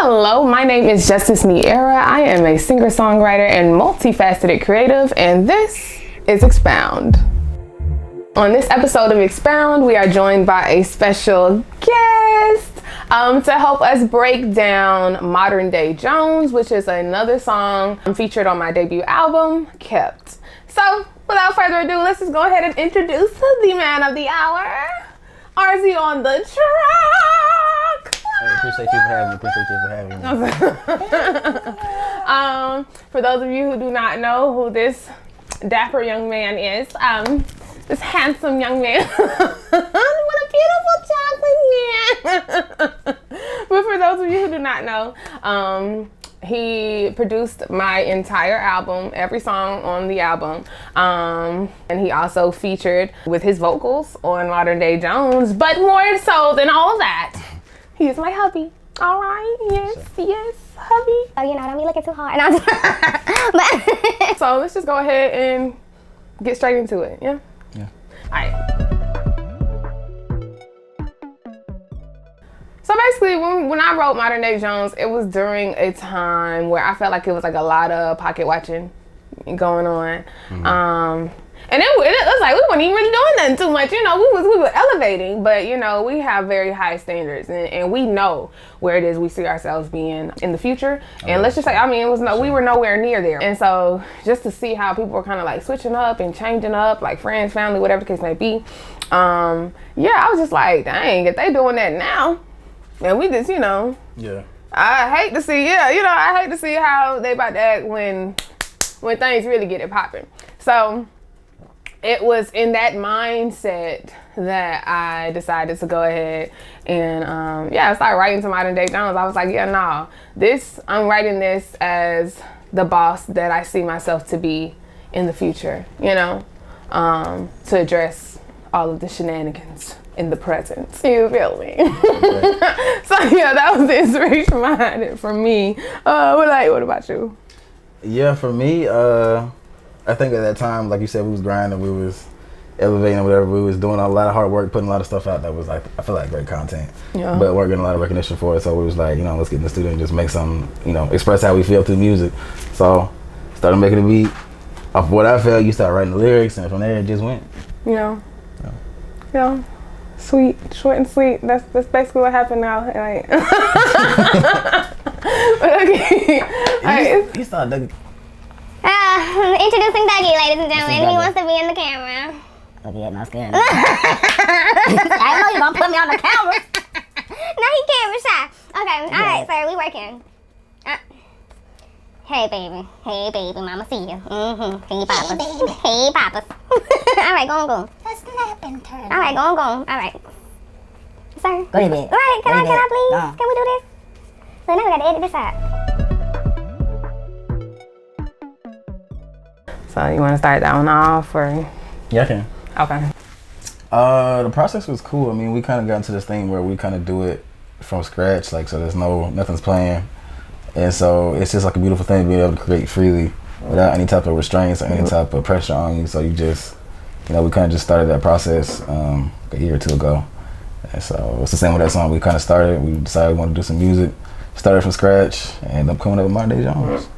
Hello, my name is Justice Niara. I am a singer-songwriter and multifaceted creative, and this is Expound. On this episode of Expound, we are joined by a special guest to help us break down Modern Day Jones, which is another song featured on my debut album, Kept. So, without further ado, let's just go ahead and introduce the man of the hour, RZonthetrack. I appreciate you for having me. For those of you who do not know who this dapper young man is, this handsome young man, what a beautiful chocolate man. But for those of you who do not know, he produced my entire album, every song on the album, and he also featured with his vocals on Modern Day Jones. But more so than all of that, he is my hubby. All right, yes, hubby. Oh, don't be looking too hard. So let's just go ahead and get straight into it, yeah? Yeah. All right. So basically, when I wrote Modern Day Jones, it was during a time where I felt like it was like a lot of pocket watching going on. Mm-hmm. And it was like we weren't even really doing nothing too much, we were elevating, but we have very high standards and we know where it is we see ourselves being in the future. And let's just say, we were nowhere near there. And so just to see how people were kind of like switching up and changing up, like friends, family, whatever the case may be. I was just like, dang, if they doing that now, and we just, Yeah. I hate to see, I hate to see how they about to act when things really get it popping. So it was in that mindset that I decided to go ahead and I started writing to Modern Day Jones. I was like, I'm writing this as the boss that I see myself to be in the future, to address all of the shenanigans in the present. You feel me? Okay. So that was the inspiration behind it for me. What about you? Yeah, for me, I think at that time, like you said, we was grinding, we was elevating, whatever. We was doing a lot of hard work, putting a lot of stuff out that was like, I feel like great content. Yeah. But we're getting a lot of recognition for it. So we was like, let's get in the studio and just make some, express how we feel through music. So started making a beat off what I felt. You start writing the lyrics, and from there it just went. Yeah. Sweet, short and sweet. That's basically what happened now. Like, but okay. You started Dougie. Introducing Dougie, ladies and gentlemen. He wants to be in the camera. Okay, yeah, that's good. I know you're gonna put me on the camera. No, he camera shy. Okay, all right, sir, we working. Hey, baby, mama see you. Hey, papas. Hey, papas. All right, go on. Let's snap and turn. All right, go on. All right. Sir. Go ahead, babe. All right, can I please? Can we do this? So now we gotta edit this out. So you want to start that one off, or? Yeah, I can. Okay. The process was cool. We kind of got into this thing where we kind of do it from scratch, like, so there's nothing's playing. And so it's just like a beautiful thing to be able to create freely without any type of restraints or any type of pressure on you. So you just, we kind of just started that process a year or two ago. And so it's the same with that song. We kind of started, we decided we wanted to do some music, started from scratch, and ended up coming up with Modern Day Jones.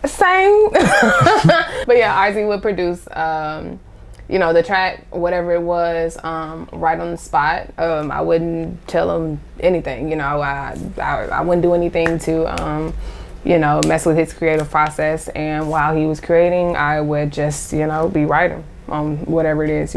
Same. But RZ would produce, the track, whatever it was, right on the spot. I wouldn't tell him anything, I wouldn't do anything to, mess with his creative process. And while he was creating, I would just, be writing on whatever it is,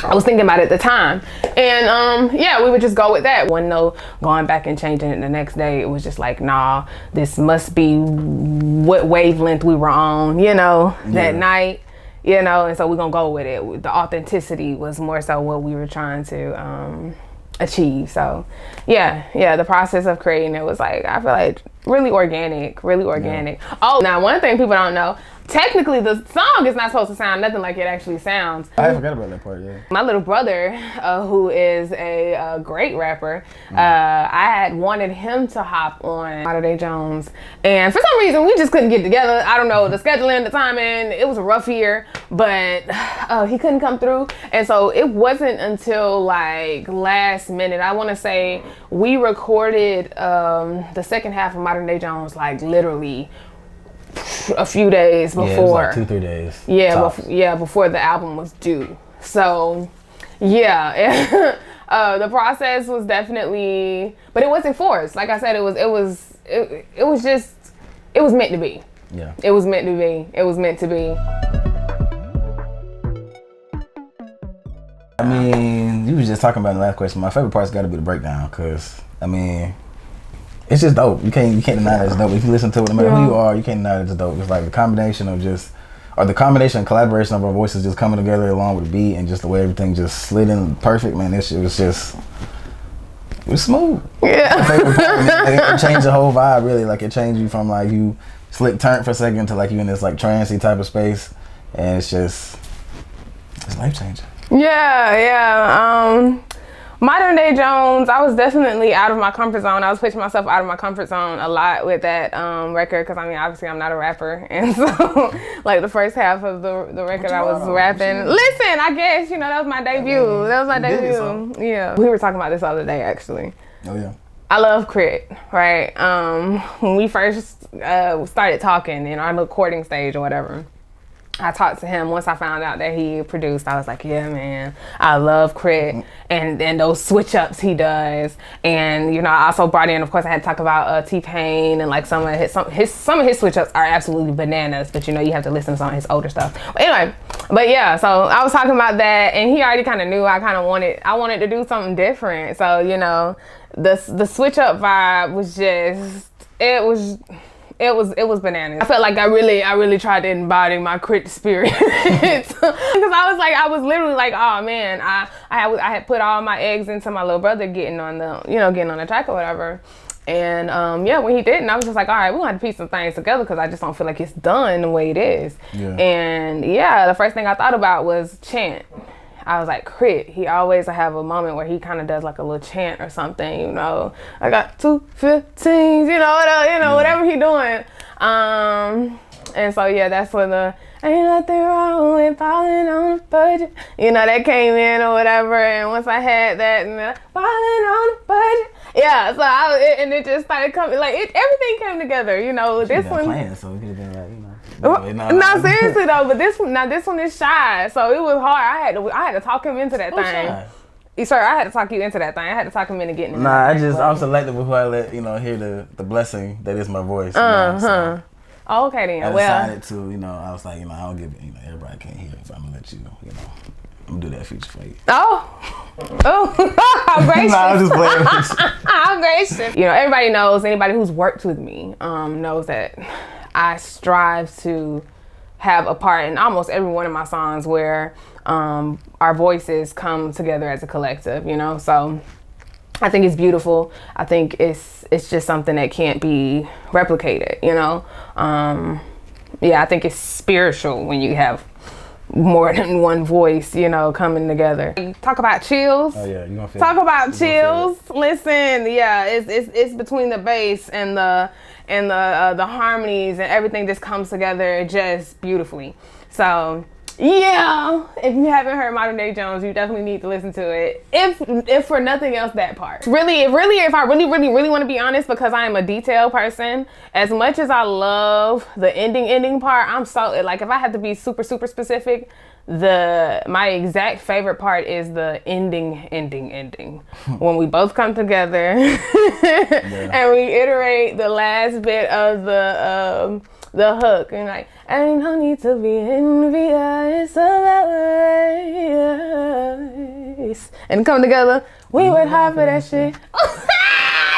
I was thinking about it at the time. And we would just go with that. Wasn't no going back and changing it the next day. It was just like, nah, this must be what wavelength we were on, that night, and so we're gonna go with it. The authenticity was more so what we were trying to achieve. So the process of creating it was like, I feel like really organic. Oh, now one thing people don't know, technically the song is not supposed to sound nothing like it actually sounds. I forgot about that part, yeah. My little brother, who is a great rapper, I had wanted him to hop on Modern Day Jones, and for some reason we just couldn't get together. I don't know, the scheduling, the timing, it was a rough year, but he couldn't come through, and so it wasn't until like last minute, I want to say we recorded the second half of Modern Day Jones like literally a few days before. Yeah, it was like 2-3 days. Yeah, before the album was due. So, yeah, the process was definitely, but it wasn't forced. Like I said, it was meant to be. Yeah. It was meant to be. It was meant to be. I mean, you was just talking about in the last question. My favorite part's got to be the breakdown, cause I mean, it's just dope. You can't deny that it's dope. If you listen to it, no matter who you are, you can't deny that it's dope. It's like the combination of the combination and collaboration of our voices just coming together along with the beat and just the way everything just slid in perfect, man. It was smooth. Yeah. My favorite part, man. Like, it changed the whole vibe, really. Like, it changed you from like you slick turn for a second to like you in this like trancey type of space, and it's life changing. Yeah. Modern Day Jones, I was definitely out of my comfort zone. I was pushing myself out of my comfort zone a lot with that record, because I mean, obviously I'm not a rapper, and so like the first half of the record I was rapping. Listen, I guess, you know, that was my debut. That was my debut. Yeah. We were talking about this the other day, actually. Oh yeah. I love Crit, right? When we first started talking in our recording stage or whatever, I talked to him once I found out that he produced. I was like, yeah, man, I love Crit and those switch ups he does. And, you know, I also brought in, of course, I had to talk about T-Pain, and like some of his switch ups are absolutely bananas, but you know, you have to listen to some of his older stuff. But anyway, yeah, so I was talking about that, and he already kind of knew I wanted to do something different. So, you know, the switch up vibe was just, it was bananas. I felt like I really tried to embody my Crit spirit, because I was literally like, oh man, I had put all my eggs into my little brother getting on the track or whatever, and when he didn't, I was just like, all right, we're gonna have to piece some things together, because I just don't feel like it's done the way it is. Yeah. And yeah, the first thing I thought about was chant. I was like, Crit, he always have a moment where he kind of does like a little chant or something, you know. I got 215s, whatever he doing. And so yeah, that's when the ain't nothing wrong with falling on a budget, you know, that came in or whatever. And once I had that, and falling on a budget, yeah. So and it just started coming, like everything came together, you know. This one playing, so it could have been like, you know. No, seriously though, but this one is shy, so it was hard. I had to talk him into that thing. Shy? Sir, I had to talk you into that thing. I had to talk him into getting it. I'm selective before I let hear the blessing that is my voice. So okay then. I decided to, I was like, I don't give it, everybody can't hear it, so I'm gonna let you, I'm gonna do that feature for you. Oh, how gracious. I'm just playing with you. How gracious. You know, everybody knows, anybody who's worked with me knows that I strive to have a part in almost every one of my songs where our voices come together as a collective, you know? So I think it's beautiful. I think it's just something that can't be replicated, you know? I think it's spiritual when you have more than one voice, you know, coming together. Talk about chills. Oh yeah, you gonna feel Talk about chills. Listen, yeah, it's between the bass and the harmonies, and everything just comes together just beautifully. So yeah, if you haven't heard Modern Day Jones, you definitely need to listen to it. If for nothing else, that part. Really, if I really want to be honest, because I am a detail person, as much as I love the ending part, I'm so, like, if I had to be super specific, my exact favorite part is the ending. When we both come together and we iterate the last bit of the hook, and like, ain't no need to be envious about us, and come together, we worked hard for that shit.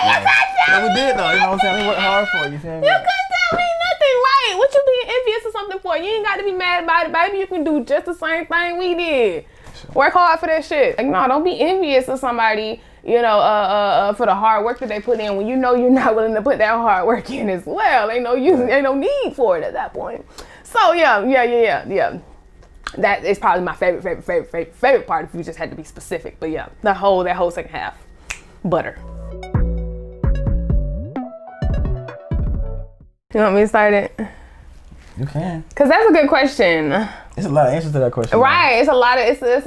Yeah, we did though, you know what I'm saying? We worked hard for it, you feel me? You couldn't tell me nothing, right? What you being envious of something for? You ain't got to be mad about it, baby. You can do just the same thing we did. Sure. Work hard for that shit. Like, no, don't be envious of somebody, you know, for the hard work that they put in when you know you're not willing to put that hard work in as well. Ain't no need for it at that point. So yeah. That is probably my favorite part if you just had to be specific. But yeah, that whole second half. Butter. You want me to start it? You can. Cause that's a good question. There's a lot of answers to that question. Right, it's a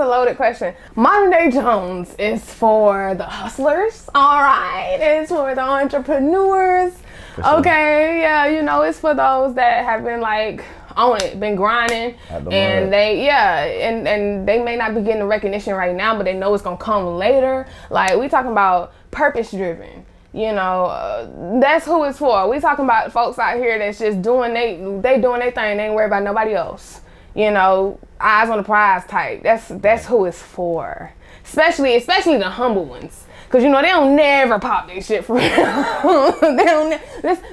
loaded question. Modern Day Jones is for the hustlers, all right? It's for the entrepreneurs. Sure. Okay, yeah, you know, it's for those that have been like on it, been grinding, and and they may not be getting the recognition right now, but they know it's gonna come later. Like, we talking about purpose driven. You know, that's who it's for. We talking about folks out here that's just doing they doing their thing. They ain't worried about nobody else. You know, eyes on the prize type. That's who it's for. Especially the humble ones. Cause you know they don't never pop their shit for real. They don't.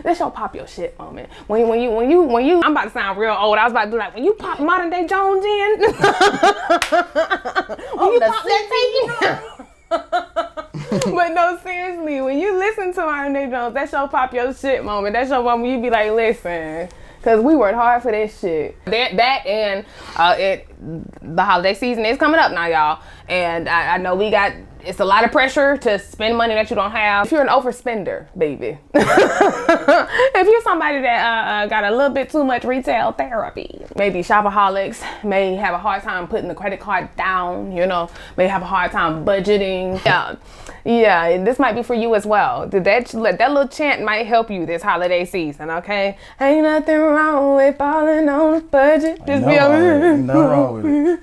This your pop your shit moment. When you. I'm about to sound real old. I was about to be like, when you pop Modern Day Jones in. When you pop that tape. But no, seriously, when you listen to Modern Day Jones, that's your pop your shit moment. That's your moment you be like, listen, cause we worked hard for this shit. That and the holiday season is coming up now, y'all. And I know it's a lot of pressure to spend money that you don't have. If you're an overspender, baby. If you're somebody that got a little bit too much retail therapy, maybe shopaholics, may have a hard time putting the credit card down, you know, may have a hard time budgeting. Yeah, this might be for you as well. That little chant might help you this holiday season, okay? Ain't nothing wrong with falling on a budget. Just be nothing wrong with it.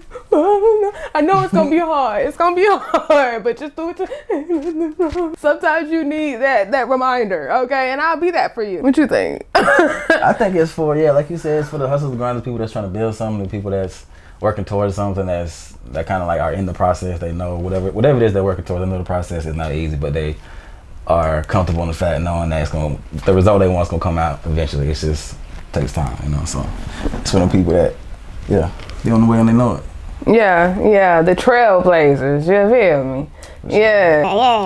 I know it's gonna be hard. It's gonna be hard, but just do it. Sometimes you need that reminder, okay? And I'll be that for you. What you think? I think it's for, like you said, it's for the hustlers, the grinders, people that's trying to build something, the people that's working towards something that kind of like are in the process. They know whatever it is they're working towards. They know the process is not easy, but they are comfortable in the fact knowing that the result they want is gonna come out eventually. It just takes time, you know. So it's for the people that, they're on the way and they know it. Yeah, the trailblazers. You feel me? Yeah,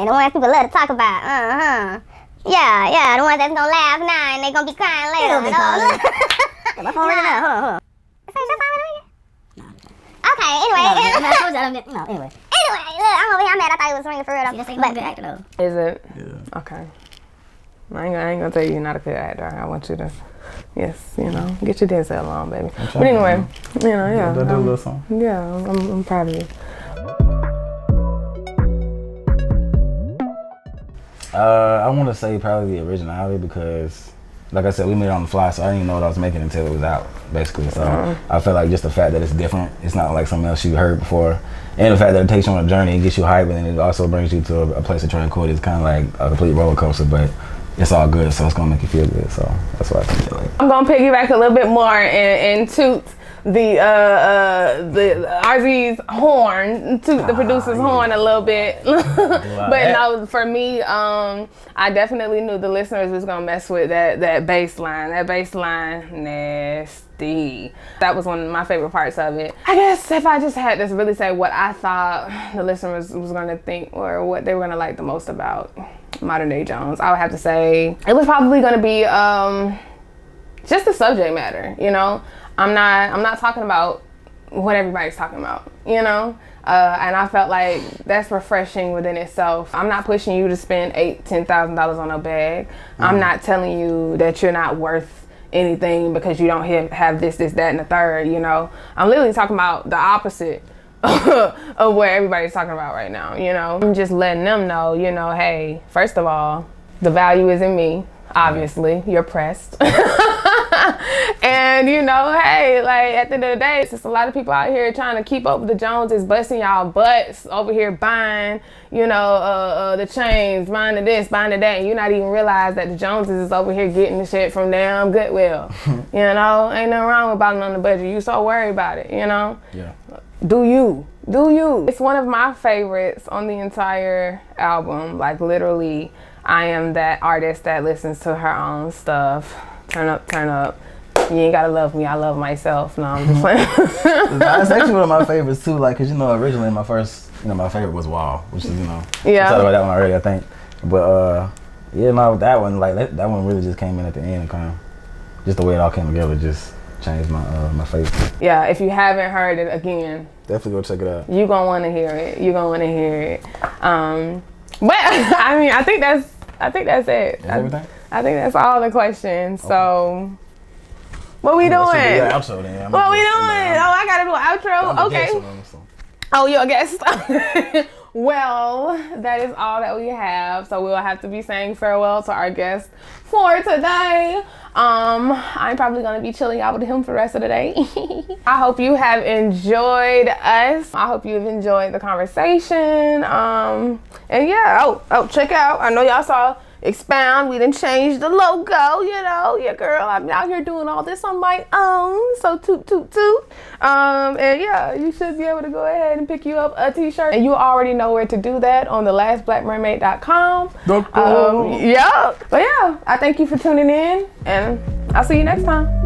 the ones people love to talk about. Yeah, the ones that's gonna laugh now and they gonna be crying later. My phone ringing now. Hold on. Is your phone ringing? Okay, anyway. Anyway. Look, I'm over here. I'm mad. I thought it was ringing for real. That's a good actor though. Is it? Yeah. Okay. I ain't gonna tell you you're not a good actor. I want you to, get your Denzel on, baby. But anyway, do a little song. Yeah, I'm proud of you. I want to say probably the originality because, like I said, we made it on the fly, so I didn't even know what I was making until it was out, basically. So I feel like just the fact that it's different, it's not like something else you heard before, and the fact that it takes you on a journey and gets you hype, and then it also brings you to a place of tranquility. It's kind of like a complete roller coaster, but it's all good, so it's gonna make you feel good. So that's why I think like. I'm gonna piggyback a little bit more and toot the RZ's horn, toot the producer's horn a little bit. But no, for me, I definitely knew the listeners was gonna mess with that bass line. That bass line, nasty. That was one of my favorite parts of it. I guess if I just had to really say what I thought the listeners was gonna think or what they were gonna like the most about Modern Day Jones, I would have to say it was probably gonna be just the subject matter, you know. I'm not talking about what everybody's talking about, you know? And I felt like that's refreshing within itself. I'm not pushing you to spend $8,000-$10,000 on a bag. I'm not telling you that you're not worth anything because you don't have this, that, and the third, you know? I'm literally talking about the opposite of what everybody's talking about right now, you know? I'm just letting them know, you know, hey, first of all, the value is in me. Obviously, you're pressed. And you know, hey, like at the end of the day, it's just a lot of people out here trying to keep up with the Joneses, busting y'all butts over here buying, you know, the chains, buying the this, buying the that, and you not even realize that the Joneses is over here getting the shit from damn Goodwill. You know, ain't nothing wrong with buying on the budget. You so worried about it, you know? Yeah. Do you? It's one of my favorites on the entire album. Like literally, I am that artist that listens to her own stuff. Turn up. You ain't gotta love me, I love myself. No, I'm just playing. That's actually one of my favorites too, like, cause you know, originally my favorite was Wall, which is, you know, yeah. I talked about that one already, I think. But that one, like, that one really just came in at the end and kind of, just the way it all came together, just changed my face. Yeah, if you haven't heard it again, Definitely go check it out. you gonna want to hear it. You gonna want to hear it. But I mean, I think that's it. Is everything? I think that's all the questions. So, what we doing? Yeah, outro then. What we doing? Oh, I gotta do an outro. Okay. Oh, you're a guest. Well, that is all that we have. So we'll have to be saying farewell to our guest for today. I'm probably gonna be chilling out with him for the rest of the day. I hope you have enjoyed us. I hope you've enjoyed the conversation. And yeah, oh, check out. I know y'all saw Expound. We done changed the logo, you know. Yeah, girl, I'm out here doing all this on my own. So toot, toot, toot. And yeah, you should be able to go ahead and pick you up a t-shirt. And you already know where to do that on thelastblackmermaid.com. Yeah. But yeah, I thank you for tuning in, and I'll see you next time.